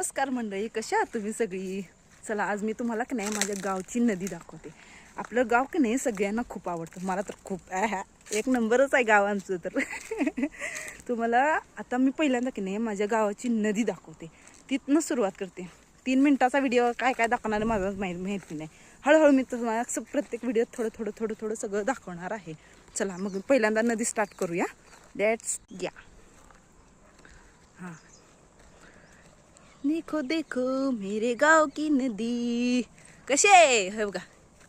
नमस्कार मंडळी, कशा आहात तुम्ही सगळी. चला आज मी तुम्हाला की नाही माझ्या गावची नदी दाखवते. आपलं गाव की नाही सगळ्यांना खूप आवडतं, मला तर खूप एक नंबरच आहे गाव आमचं तर. तुम्हाला आता मी पहिल्यांदा की नाही माझ्या गावाची नदी दाखवते, तिथनं सुरुवात करते. 3 मिनिटाचा व्हिडिओ काय काय दाखवणार माझा माहिती नाही. हळूहळू मी तुम्हाला प्रत्येक व्हिडिओत थोडं थोडं सगळं दाखवणार आहे. चला मग पहिल्यांदा नदी स्टार्ट करूया. लेट्स या. हां, देखो देखो मेरे गाव की नदी कशी आहे. हे बघा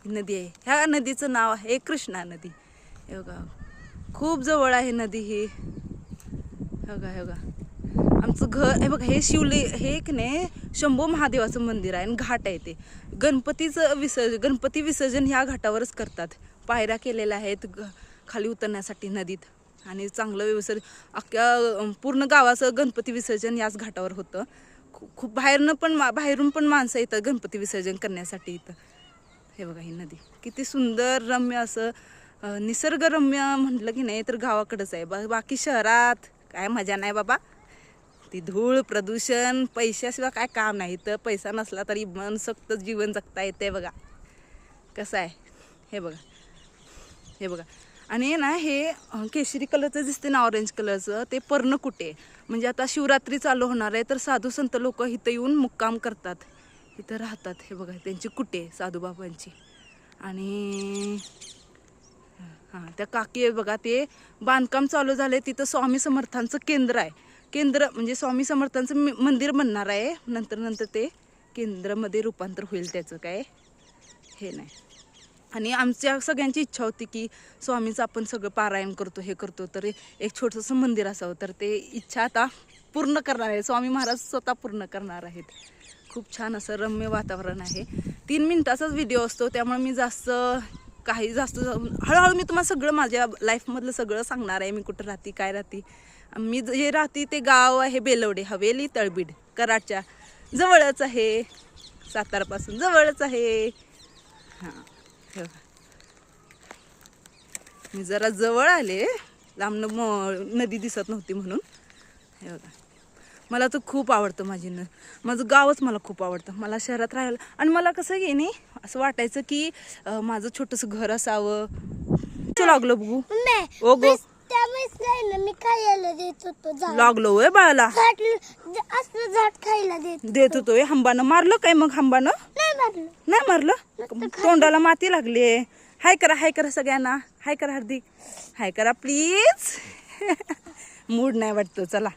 नदी आहे. ह्या नदीचं नाव आहे कृष्णा नदी. हे बघा खूप जवळ आहे नदी ही. हे बघा आमचं घर. हे बघा हे हे की नाही शंभू महादेवाचं मंदिर आहे आणि घाट आहे. ते गणपती विसर्जन ह्या घाटावरच करतात. पायऱ्या केलेल्या आहेत खाली उतरण्यासाठी नदीत आणि चांगलं अख्ख्या पूर्ण गावाचं गणपती विसर्जन याच घाटावर होतं. खूप बाहेरून पण माणसं येतात गणपती विसर्जन करण्यासाठी इथं. हे बघा ही नदी किती सुंदर रम्य असं निसर्गरम्य म्हटलं की नाही तर गावाकडंच आहे. बाकी शहरात काय मजा नाही बाबा. ती धूळ प्रदूषण पैशाशिवाय काय काम नाही. तर पैसा नसला तरी मनसोक्त जीवन जगता येते. बघा कसं आहे. हे बघा आणि ना हे केशरी कलरचं दिसते ना, ऑरेंज कलरचं ते पर्णकुटे. म्हणजे आता शिवरात्री चालू होणार आहे तर साधू संत लोक इथं येऊन मुक्काम करतात, इथं राहतात. हे बघा त्यांची कुटे साधूबाबांची. आणि हां त्या काकी आहे बघा, ते बांधकाम चालू झाले. तिथं स्वामी समर्थांचं केंद्र आहे. केंद्र म्हणजे स्वामी समर्थांचं मंदिर बनणार आहे. नंतर ते केंद्रामध्ये रूपांतर होईल त्याचं, काय हे नाही. आणि आमच्या सगळ्यांची इच्छा होती की स्वामीचं आपण सगळं पारायण करतो हे करतो तर एक छोटंसं मंदिर असावं. तर ते इच्छा आता पूर्ण करणार आहे स्वामी महाराज, स्वतः पूर्ण करणार आहेत. खूप छान असं रम्य वातावरण आहे. 3 मिनिटाचाच व्हिडिओ असतो त्यामुळे मी जास्त हळूहळू मी तुम्हाला सगळं माझ्या लाईफमधलं सगळं सांगणार आहे. मी कुठं राहते काय राहते. मी जे राहते ते गाव आहे बेलवडे, हवेली तळबीड, कराडच्या जवळच आहे, सातारापासून जवळच आहे. हां मी जरा जवळ आले, लांबनं नदी दिसत नव्हती म्हणून. हे बघा मला तर खूप आवडतं माझं गावच मला खूप आवडतं. मला शहरात राहायला आणि मला कसं की नाही असं वाटायचं की माझं छोटंसं घर असावं. लागलं बघू ओ गो मी खायला देत होतो. लागलो होय बाळाला, झाड खायला देत होतो. हंबानं मारलं काय मग? हंबानं नाही मारलं, तोंडाला माती लागली. हाय करा सगळ्यांना. हाय करा हार्दिक, हाय करा प्लीज. मूड नाही वाटतो. चला